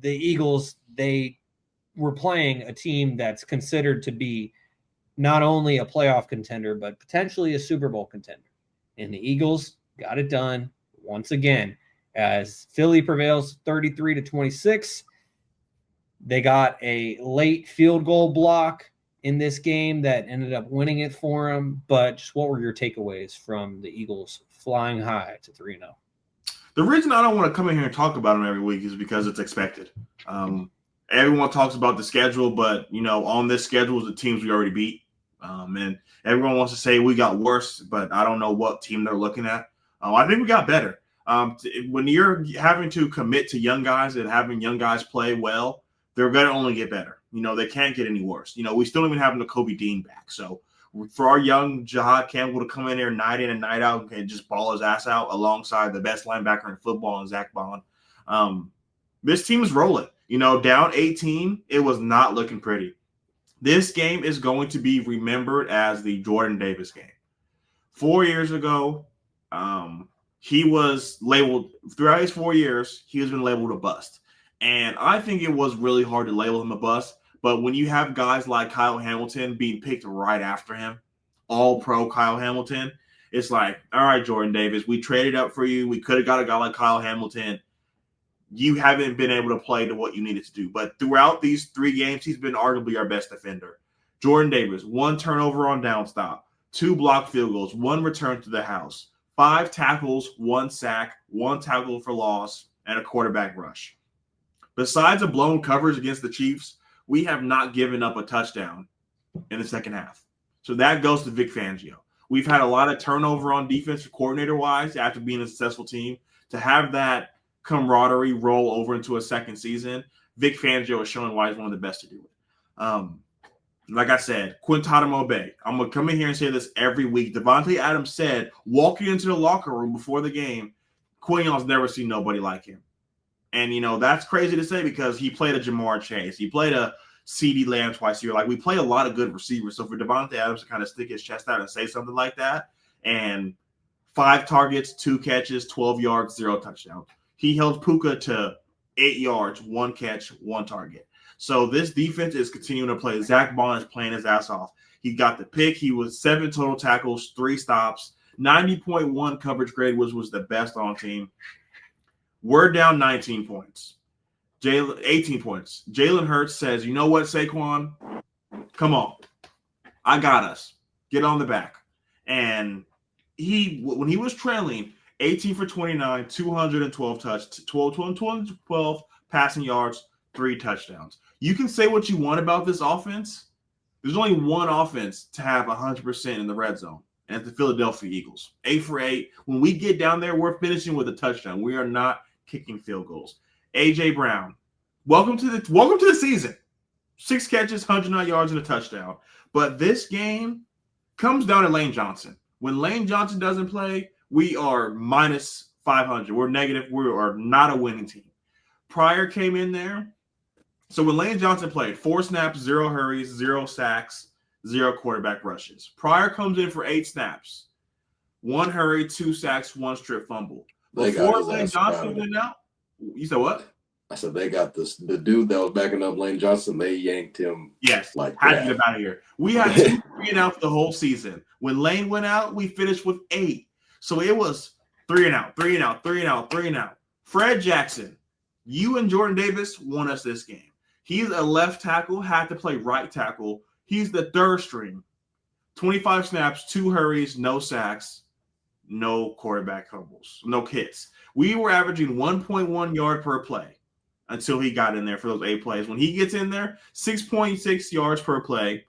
the Eagles, they were playing a team that's considered to be not only a playoff contender, but potentially a Super Bowl contender. And the Eagles got it done once again as Philly prevails 33-26. They got a late field goal block in this game that ended up winning it for them. But just what were your takeaways from the Eagles flying high to 3-0? The reason I don't want to come in here and talk about them every week is because it's expected. Everyone talks about the schedule, but, on this schedule is the teams we already beat. And everyone wants to say we got worse, but I don't know what team they're looking at. I think we got better. When you're having to commit to young guys and having young guys play well, they're going to only get better. They can't get any worse. We still don't even have Nakobe Dean back. So for our young Jahad Campbell to come in there night in and night out and just ball his ass out alongside the best linebacker in football and Zach Bond, this team is rolling. Down 18, it was not looking pretty. This game is going to be remembered as the Jordan Davis game. 4 years ago, he was labeled – throughout his 4 years, he has been labeled a bust. And I think it was really hard to label him a bust. But when you have guys like Kyle Hamilton being picked right after him, all-pro Kyle Hamilton, it's like, all right, Jordan Davis, we traded up for you. We could have got a guy like Kyle Hamilton. You haven't been able to play to what you needed to do. But throughout these 3 games, he's been arguably our best defender. Jordan Davis, 1 turnover on down stop, 2 blocked field goals, 1 return to the house, 5 tackles, 1 sack, 1 tackle for loss, and a quarterback rush. Besides a blown coverage against the Chiefs, we have not given up a touchdown in the second half. So that goes to Vic Fangio. We've had a lot of turnover on defensive coordinator-wise after being a successful team. To have that camaraderie roll over into a second season, Vic Fangio is showing why he's one of the best to do it. Like I said, Quintana Bay. I'm going to come in here and say this every week. Devontae Adams said, walking into the locker room before the game, Quinnon's never seen nobody like him. And, that's crazy to say because he played a Jamar Chase. He played a CeeDee Lamb twice a year. Like, we play a lot of good receivers. So for Devontae Adams to kind of stick his chest out and say something like that, and 5 targets, 2 catches, 12 yards, 0 touchdowns. He held Puka to 8 yards, 1 catch, 1 target. So this defense is continuing to play. Zach Bond is playing his ass off. He got the pick. He was 7 total tackles, 3 stops, 90.1 coverage grade, which was the best on team. We're down 19 points. 18 points. Jalen Hurts says, you know what, Saquon? Come on. I got us. Get on the back. And when he was trailing, 18 for 29, 212 passing yards, 3 touchdowns. You can say what you want about this offense. There's only one offense to have 100% in the red zone, and it's the Philadelphia Eagles. 8 for 8. When we get down there, we're finishing with a touchdown. We are not kicking field goals. A.J. Brown, welcome to the season. 6 catches, 109 yards, and a touchdown. But this game comes down to Lane Johnson. When Lane Johnson doesn't play, we are minus 500. We're negative. We are not a winning team. Pryor came in there. So when Lane Johnson played, 4 snaps, 0 hurries, 0 sacks, 0 quarterback rushes. Pryor comes in for 8 snaps, 1 hurry, 2 sacks, 1 strip fumble. Before Lane Johnson went out, you said what? I said they got the dude that was backing up Lane Johnson. They yanked him. Yes, like had to get him out of here. We had 2 3 and out the whole season. When Lane went out, we finished with 8. So it was 3 and out, 3 and out, 3 and out, 3 and out. Fred Jackson, you and Jordan Davis won us this game. He's a left tackle, had to play right tackle. He's the 3rd string. 25 snaps, 2 hurries, no sacks, no quarterback fumbles, no hits. We were averaging 1.1 yard per play until he got in there for those 8 plays. When he gets in there, 6.6 yards per play,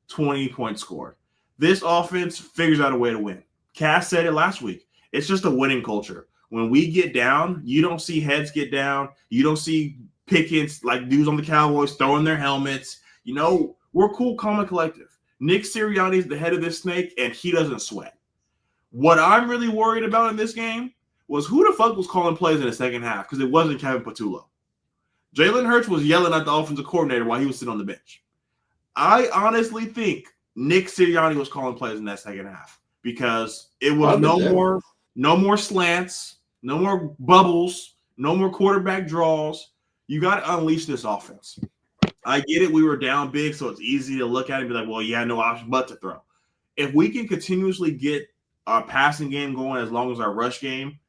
20 points scored. This offense figures out a way to win. Cass said it last week. It's just a winning culture. When we get down, you don't see heads get down. You don't see Pickens, like dudes on the Cowboys, throwing their helmets. We're cool, calm, and collective. Nick Sirianni is the head of this snake, and he doesn't sweat. What I'm really worried about in this game was who the fuck was calling plays in the second half, because it wasn't Kevin Patullo. Jalen Hurts was yelling at the offensive coordinator while he was sitting on the bench. I honestly think Nick Sirianni was calling plays in that second half because it was no more slants, no more bubbles, no more quarterback draws. You got to unleash this offense. I get it. We were down big, so it's easy to look at it and be like, well, you had no option but to throw. If we can continuously get our passing game going as long as our rush game,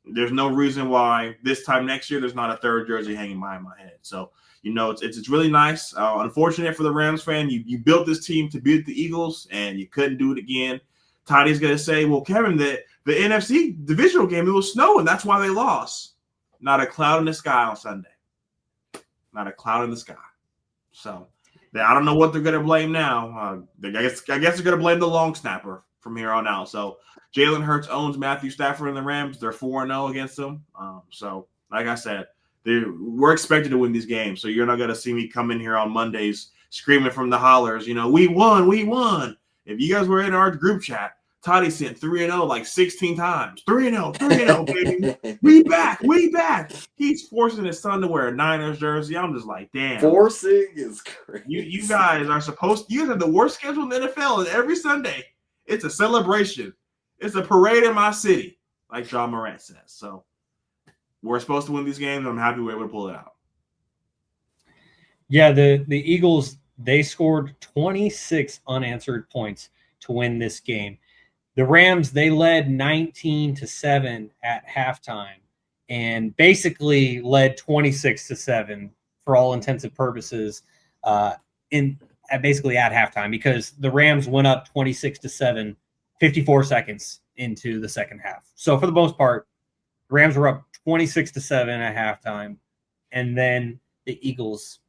there's no reason why this time next year there's not a third jersey hanging behind my head. So, it's really nice. Unfortunate for the Rams fan. You built this team to beat the Eagles, and you couldn't do it again. Toddy's going to say, well, Kevin, the NFC divisional game, it was snowing. That's why they lost. Not a cloud in the sky on Sunday. Not a cloud in the sky. So I don't know what they're going to blame now. I guess they're going to blame the long snapper from here on out. So Jalen Hurts owns Matthew Stafford and the Rams. They're 4-0 against them. So like I said, we're expected to win these games. So you're not going to see me come in here on Mondays screaming from the hollers, we won, we won. If you guys were in our group chat, Toddy sent 3-0 like 16 times. 3-0, 3-0, baby. We back. He's forcing his son to wear a Niners jersey. I'm just like, damn. Forcing is crazy. You guys are you guys have the worst schedule in the NFL, and every Sunday it's a celebration. It's a parade in my city, like John Morant says. So we're supposed to win these games. I'm happy we're able to pull it out. Yeah, the Eagles, they scored 26 unanswered points to win this game. The Rams, they led 19-7 at halftime and basically led 26-7 for all intents and purposes basically at halftime, because the Rams went up 26-7 54 seconds into the second half. So for the most part, the Rams were up 26-7 at halftime, and then the Eagles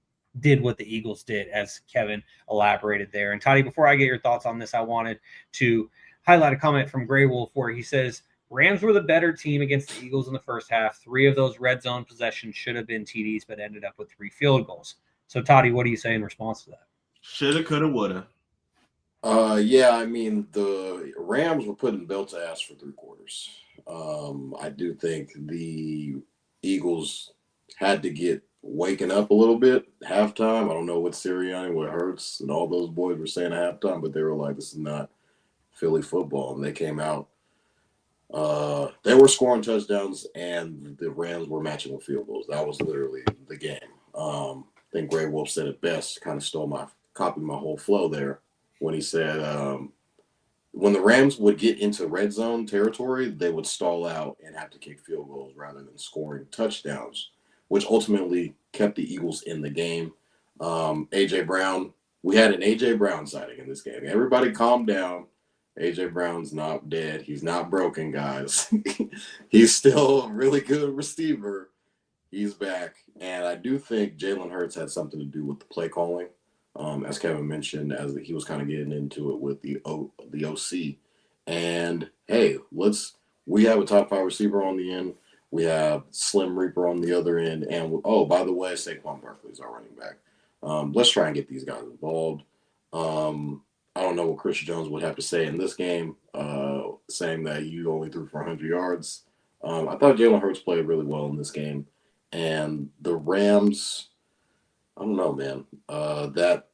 did what the Eagles did, as Kevin elaborated there. And Toddy, before I get your thoughts on this, I wanted to highlight a comment from Grey Wolf where he says, Rams were the better team against the Eagles in the first half. 3 of those red zone possessions should have been TDs, but ended up with 3 field goals. So, Toddy, what do you say in response to that? Shoulda, coulda, woulda. Yeah, I mean, the Rams were putting belt to ass for 3 quarters. I do think the Eagles had to get waking up a little bit halftime. I don't know what Sirianni, what Hurts, and all those boys were saying at halftime, but they were like, this is not Philly football. And they came out. They were scoring touchdowns, and the Rams were matching with field goals. That was literally the game. I think Grey Wolf said it best, kind of copied my whole flow there when he said when the Rams would get into red zone territory, they would stall out and have to kick field goals rather than scoring touchdowns, which ultimately kept the Eagles in the game. A.J. Brown, we had an A.J. Brown sighting in this game. Everybody calm down. A.J. Brown's not dead. He's not broken, guys. He's still a really good receiver. He's back. And I do think Jalen Hurts had something to do with the play calling. As Kevin mentioned, as he was kind of getting into it with the OC. And, hey, we have a top 5 receiver on the end. We have Slim Reaper on the other end. And, by the way, Saquon Barkley's our running back. Let's try and get these guys involved. I don't know what Chris Jones would have to say in this game, saying that you only threw for 100 yards. I thought Jalen Hurts played really well in this game. And the Rams, I don't know, man. That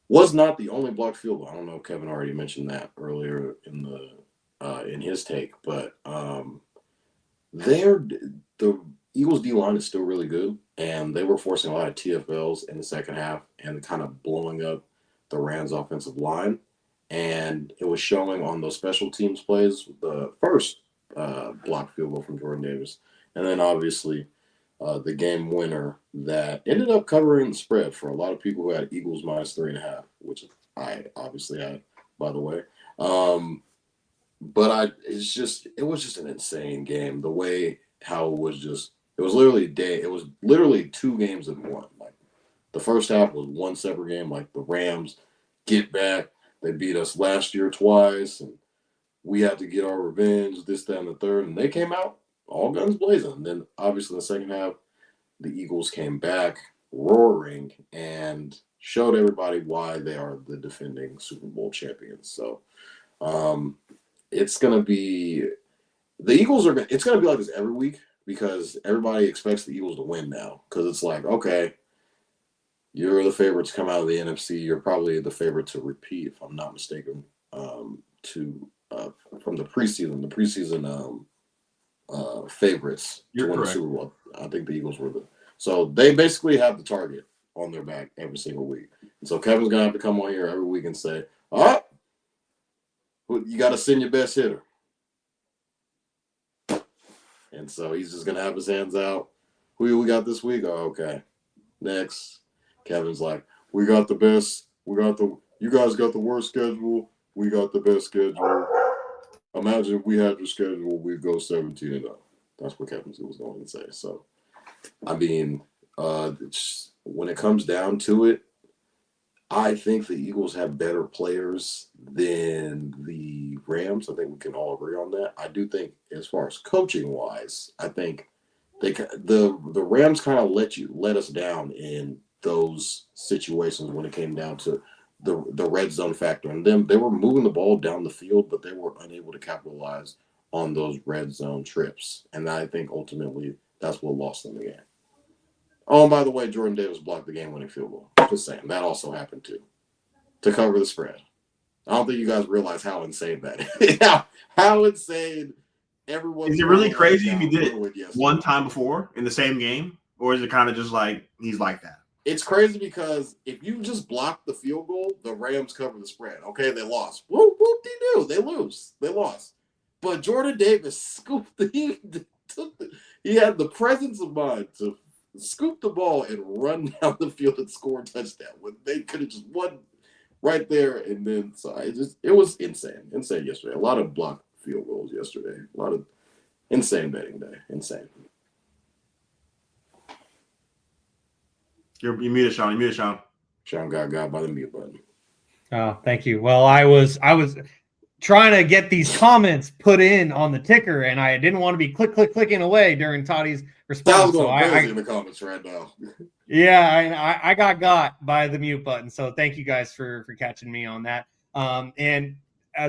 was not the only blocked field goal. I don't know if Kevin already mentioned that earlier in his take, but the Eagles D-line is still really good, and they were forcing a lot of TFLs in the second half and kind of blowing up the Rams' offensive line. And it was showing on those special teams plays, the first blocked field goal from Jordan Davis, and then obviously the game winner that ended up covering the spread for a lot of people who had Eagles -3.5, which I obviously had, by the way. But it was just an insane game. The way how it was literally 2 games in one. Like the first half was one separate game. Like the Rams get back, they beat us last year twice, and we had to get our revenge, this, that, and the third. And they came out all guns blazing. And then obviously in the second half, the Eagles came back roaring and showed everybody why they are the defending Super Bowl champions. So it's going to be it's going to be like this every week because everybody expects the Eagles to win now because it's like, okay, you're the favorite to come out of the NFC. You're probably the favorite to repeat, if I'm not mistaken, from the preseason. The preseason favorites You're to win the correct. Super Bowl. I think the Eagles were So they basically have the target on their back every single week. And so Kevin's going to have to come on here every week and say, you got to send your best hitter. And so he's just going to have his hands out. Who we got this week? Oh, okay. Next. Kevin's like, we got the best. You guys got the worst schedule. We got the best schedule. Imagine if we had your schedule, we'd go 17-0. That's what Kevin was going to say. So, I mean, when it comes down to it, I think the Eagles have better players than the Rams. I think we can all agree on that. I do think, as far as coaching wise, I think the Rams kind of let us down in those situations when it came down to the red zone factor. And then they were moving the ball down the field, but they were unable to capitalize on those red zone trips. And I think ultimately that's what lost them the game. Oh, and by the way, Jordan Davis blocked the game-winning field goal. Just saying, that also happened too, to cover the spread. I don't think you guys realize how insane that is. how insane everyone. Is it really crazy if you did it one time before in the same game, or is it kind of just like he's like that? It's crazy because if you just block the field goal, the Rams cover the spread. Okay, they lost. Whoop-de-doo. They lose. They lost. But Jordan Davis scooped he had the presence of mind to scoop the ball and run down the field and score a touchdown when they could have just won right there. And then so it was insane yesterday. A lot of blocked field goals yesterday. A lot of insane betting day. Insane. You're muted, Shaun. You're muted, Shaun. Shaun got by the mute button. Oh, thank you. Well, I was trying to get these comments put in on the ticker, and I didn't want to be clicking away during Toddy's response. I was going crazy in the comments right now. Yeah, I got by the mute button. So thank you guys for catching me on that. And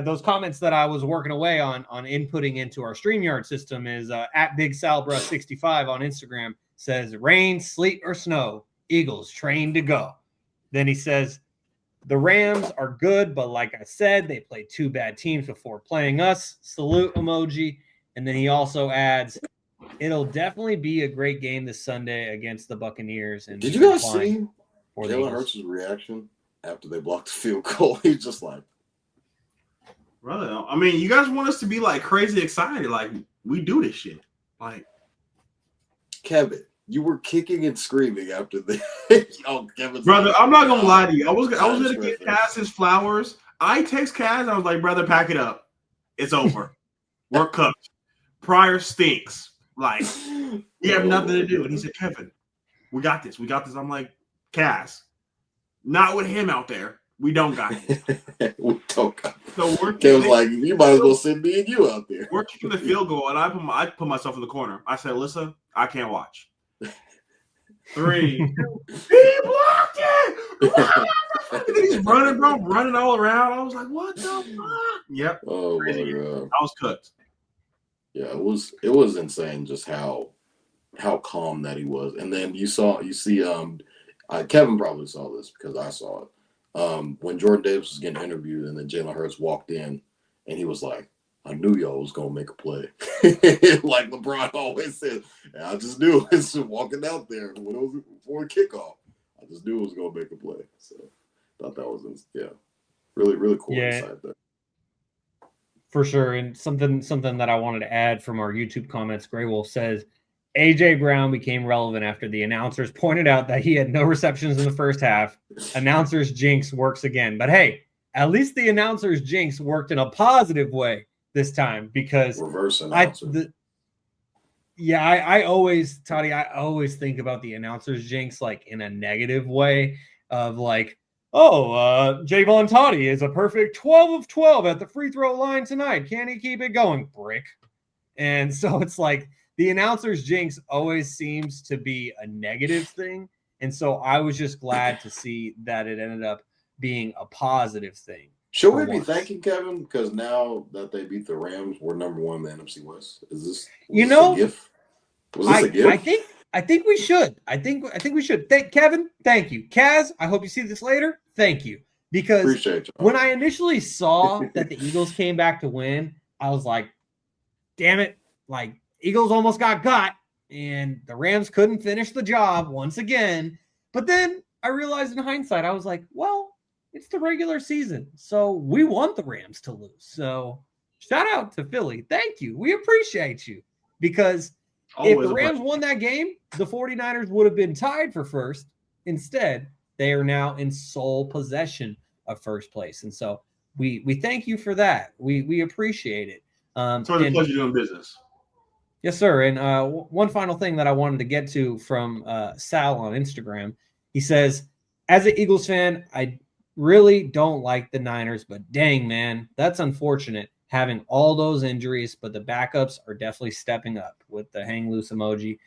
those comments that I was working away on inputting into our StreamYard system is at Big Salbra 65 on Instagram says rain, sleet, or snow, Eagles trained to go. Then he says the Rams are good, but like I said, they played two bad teams before playing us. Salute emoji. And then he also adds, it'll definitely be a great game this Sunday against the Buccaneers. And did you guys see Jalen Hurts' reaction after they blocked the field goal? He's just like, brother, I mean, you guys want us to be like crazy excited, like we do this shit. Like, Kevin, you were kicking and screaming after the Kevin's brother, like, I'm not gonna lie to you. I was gonna give Kaz his flowers. I text Kaz, I was like, brother, pack it up. It's over. We're cooked. Pryor stinks. Like, you have nothing to do. And he said, Kevin, we got this. I'm like, Kaz, not with him out there. We don't got it. We don't got it. So Kevin's like, you might as well send me and you out there. We're kicking the field goal, and I put myself in the corner. I said, Alyssa, I can't watch. 3. He blocked it. And he's running, bro, running all around. I was like, what the fuck? Yep. Oh my God. I was cooked. Yeah, it was insane just how calm that he was. And then you see Kevin probably saw this because I saw it. When Jordan Davis was getting interviewed and then Jalen Hurts walked in and he was like, I knew y'all was gonna make a play. Like LeBron always said. And I just knew it's walking out there when it was before kickoff. I just knew it was gonna make a play. So thought that was really, really cool insight there. For sure. And something that I wanted to add from our YouTube comments, Grey Wolf says AJ Brown became relevant after the announcers pointed out that he had no receptions in the first half. Announcers jinx works again. But hey, at least the announcers jinx worked in a positive way this time because reverse announcer. I always think about the announcers jinx like in a negative way of like, Jaevon Toddy is a perfect 12 of 12 at the free throw line tonight. Can he keep it going, brick? And so it's like the announcers jinx always seems to be a negative thing. And so I was just glad to see that it ended up being a positive thing. Should we be thanking Kevin because now that they beat the Rams, we're number 1 in the NFC West? Is this a gift? Was this a gift? I think we should. I think we should. Kevin, thank you. Kaz, I hope you see this later. Thank you. Because when I initially saw that the Eagles came back to win, I was like, damn it. Like, Eagles almost got. and the Rams couldn't finish the job once again. But then I realized in hindsight, I was like, well, it's the regular season, so we want the Rams to lose. So shout out to Philly. Thank you. We appreciate you, because if the Rams won that game, the 49ers would have been tied for first. Instead, they are now in sole possession of first place. And so we thank you for that. We appreciate it. It's always a pleasure doing business. Yes, sir. And one final thing that I wanted to get to from Sal on Instagram. He says, as an Eagles fan, I really don't like the Niners, but dang, man, that's unfortunate having all those injuries, but the backups are definitely stepping up with the hang loose emoji.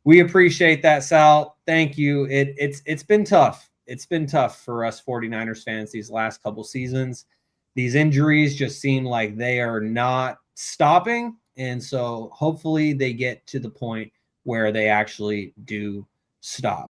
We appreciate that, Sal. Thank you. It's been tough. It's been tough for us 49ers fans these last couple seasons. These injuries just seem like they are not stopping. And so hopefully they get to the point where they actually do stop.